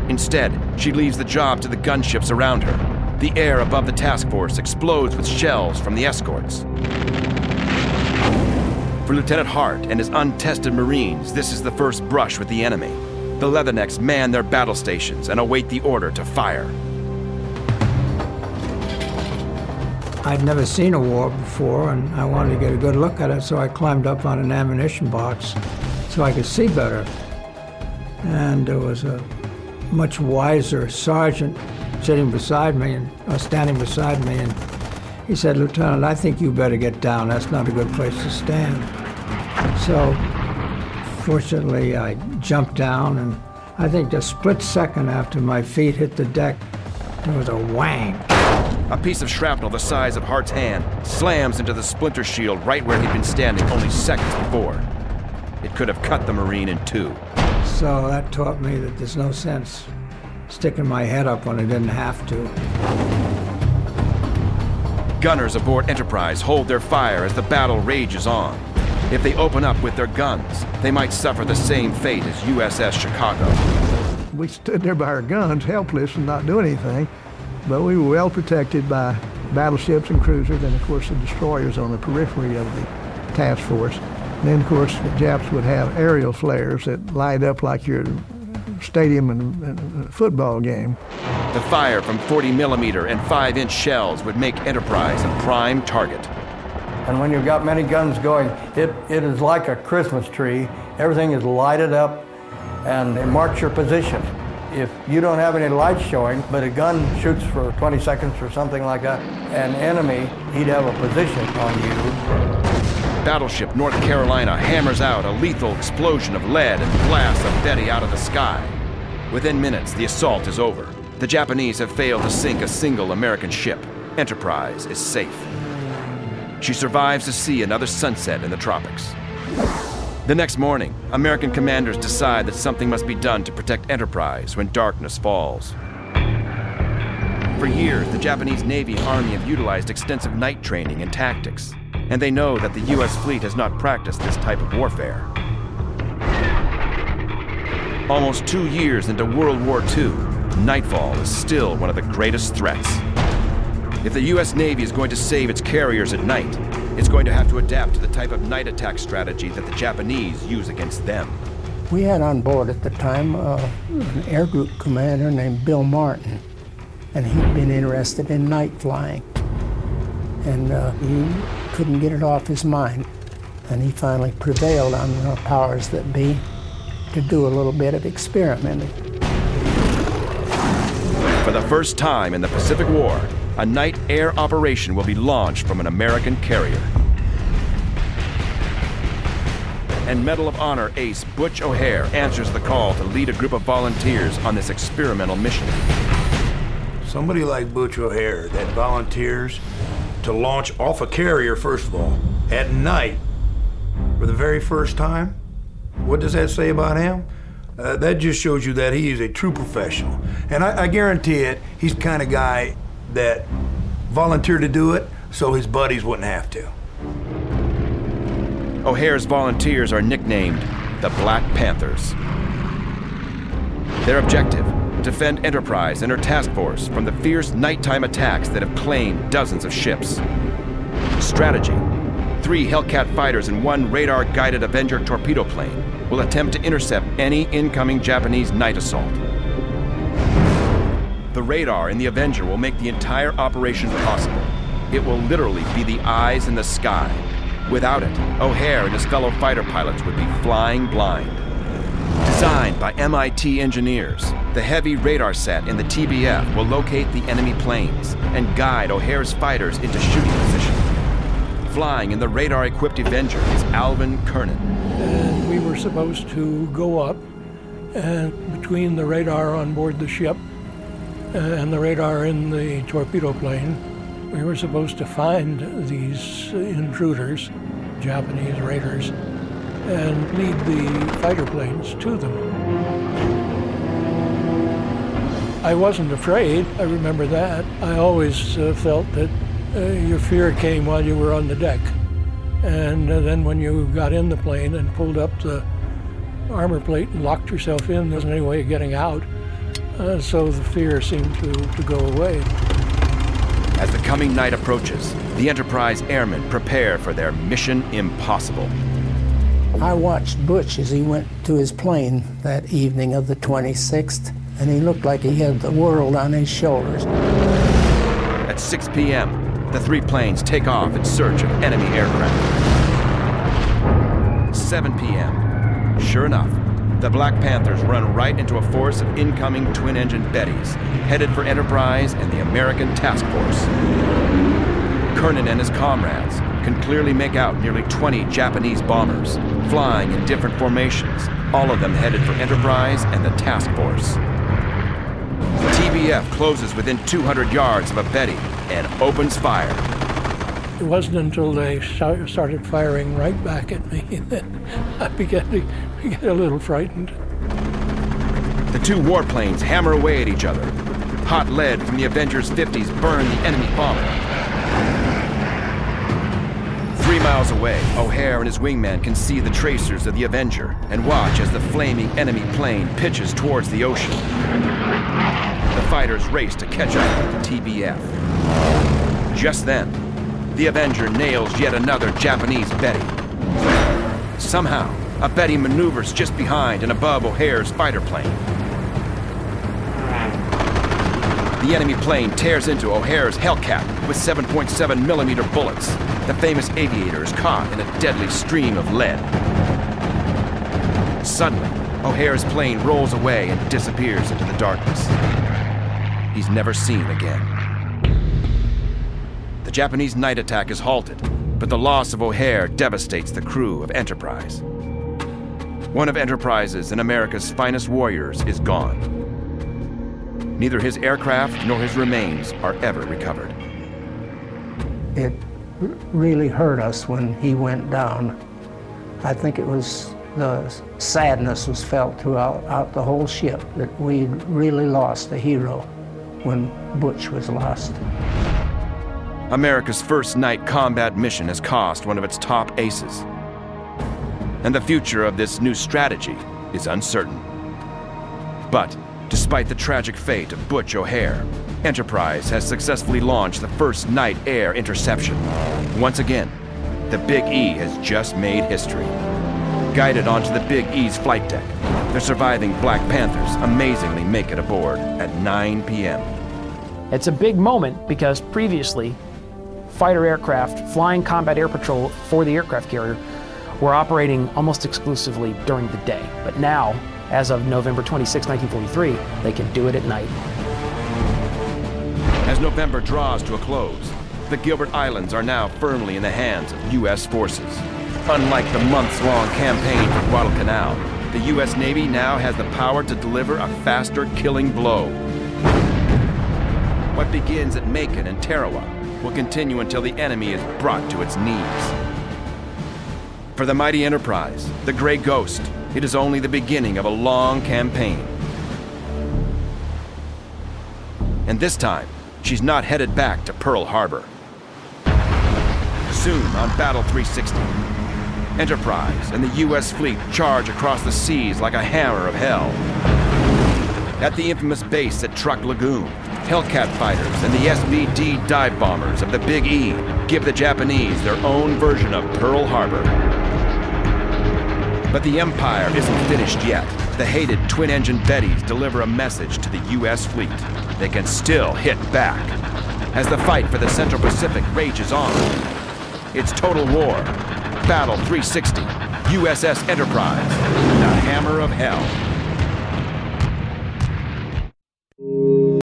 Instead, she leaves the job to the gunships around her. The air above the task force explodes with shells from the escorts. For Lieutenant Hart and his untested Marines, this is the first brush with the enemy. The Leathernecks man their battle stations and await the order to fire. I'd never seen a war before, and I wanted to get a good look at it, so I climbed up on an ammunition box so I could see better. And there was a much wiser sergeant sitting beside me, or standing beside me, and he said, "Lieutenant, I think you better get down. That's not a good place to stand." So, fortunately, I jumped down, and I think the split second after my feet hit the deck, there was a whang. A piece of shrapnel the size of Hart's hand slams into the splinter shield right where he'd been standing only seconds before. It could have cut the Marine in two. So that taught me that there's no sense sticking my head up when I didn't have to. Gunners aboard Enterprise hold their fire as the battle rages on. If they open up with their guns, they might suffer the same fate as USS Chicago. We stood there by our guns, helpless and not doing anything, but we were well protected by battleships and cruisers and, of course, the destroyers on the periphery of the task force. And then, of course, the Japs would have aerial flares that light up like your stadium in a football game. The fire from 40mm and 5-inch shells would make Enterprise a prime target. And when you've got many guns going, it is like a Christmas tree. Everything is lighted up and it marks your position. If you don't have any lights showing, but a gun shoots for 20 seconds or something like that, an enemy, he'd have a position on you. Battleship North Carolina hammers out a lethal explosion of lead and blasts a Betty out of the sky. Within minutes, the assault is over. The Japanese have failed to sink a single American ship. Enterprise is safe. She survives to see another sunset in the tropics. The next morning, American commanders decide that something must be done to protect Enterprise when darkness falls. For years, the Japanese Navy and Army have utilized extensive night training and tactics, and they know that the U.S. fleet has not practiced this type of warfare. Almost 2 years into World War II, nightfall is still one of the greatest threats. If the U.S. Navy is going to save its carriers at night, it's going to have to adapt to the type of night attack strategy that the Japanese use against them. We had on board at the time an air group commander named Bill Martin, and he'd been interested in night flying. And he couldn't get it off his mind. And he finally prevailed on the powers that be to do a little bit of experimenting. For the first time in the Pacific War, a night air operation will be launched from an American carrier. And Medal of Honor ace Butch O'Hare answers the call to lead a group of volunteers on this experimental mission. Somebody like Butch O'Hare that volunteers to launch off a carrier, first of all, at night for the very first time, what does that say about him? That just shows you that he is a true professional. And I guarantee it, he's the kind of guy that volunteered to do it so his buddies wouldn't have to. O'Hare's volunteers are nicknamed the Black Panthers. Their objective: defend Enterprise and her task force from the fierce nighttime attacks that have claimed dozens of ships. Strategy: 3 Hellcat fighters and 1 radar-guided Avenger torpedo plane will attempt to intercept any incoming Japanese night assault. The radar in the Avenger will make the entire operation possible. It will literally be the eyes in the sky. Without it, O'Hare and his fellow fighter pilots would be flying blind. Designed by MIT engineers, the heavy radar set in the TBF will locate the enemy planes and guide O'Hare's fighters into shooting position. Flying in the radar-equipped Avenger is Alvin Kernan. And we were supposed to go up, and between the radar on board the ship and the radar in the torpedo plane, we were supposed to find these intruders, Japanese raiders, and lead the fighter planes to them. I wasn't afraid, I remember that. I always felt that your fear came while you were on the deck. And then when you got in the plane and pulled up the armor plate and locked yourself in, there wasn't any way of getting out. so the fear seemed to go away. As the coming night approaches, the Enterprise airmen prepare for their mission impossible. I watched Butch as he went to his plane that evening of the 26th, and he looked like he had the world on his shoulders. At 6 p.m., the three planes take off in search of enemy aircraft. 7 p.m. Sure enough, the Black Panthers run right into a force of incoming twin-engine Bettys, headed for Enterprise and the American Task Force. Kernan and his comrades can clearly make out nearly 20 Japanese bombers, flying in different formations, all of them headed for Enterprise and the Task Force. TBF closes within 200 yards of a Betty and opens fire. It wasn't until they started firing right back at me that I began to get a little frightened. The two warplanes hammer away at each other. Hot lead from the Avengers 50s burn the enemy bomber. 3 miles away, O'Hare and his wingman can see the tracers of the Avenger and watch as the flaming enemy plane pitches towards the ocean. The fighters race to catch up with the TBF. Just then, the Avenger nails yet another Japanese Betty. Somehow, a Betty maneuvers just behind and above O'Hare's fighter plane. The enemy plane tears into O'Hare's Hellcat with 7.7mm bullets. The famous aviator is caught in a deadly stream of lead. Suddenly, O'Hare's plane rolls away and disappears into the darkness. He's never seen again. The Japanese night attack is halted, but the loss of O'Hare devastates the crew of Enterprise. One of Enterprise's and America's finest warriors is gone. Neither his aircraft nor his remains are ever recovered. It really hurt us when he went down. I think it was the sadness was felt throughout the whole ship that we really lost a hero when Butch was lost. America's first night combat mission has cost one of its top aces. And the future of this new strategy is uncertain. But despite the tragic fate of Butch O'Hare, Enterprise has successfully launched the first night air interception. Once again, the Big E has just made history. Guided onto the Big E's flight deck, the surviving Black Panthers amazingly make it aboard at 9 p.m. It's a big moment because previously, fighter aircraft flying combat air patrol for the aircraft carrier were operating almost exclusively during the day. But now, as of November 26, 1943, they can do it at night. As November draws to a close, the Gilbert Islands are now firmly in the hands of U.S. forces. Unlike the months-long campaign for Guadalcanal, the U.S. Navy now has the power to deliver a faster killing blow. What begins at Macon and Tarawa will continue until the enemy is brought to its knees. For the mighty Enterprise, the Gray Ghost, it is only the beginning of a long campaign. And this time, she's not headed back to Pearl Harbor. Soon on Battle 360, Enterprise and the U.S. fleet charge across the seas like a hammer of hell. At the infamous base at Truck Lagoon, Hellcat fighters and the SBD dive bombers of the Big E give the Japanese their own version of Pearl Harbor. But the Empire isn't finished yet. The hated twin-engine Bettys deliver a message to the U.S. fleet. They can still hit back. As the fight for the Central Pacific rages on, it's total war. Battle 360, USS Enterprise, the hammer of hell.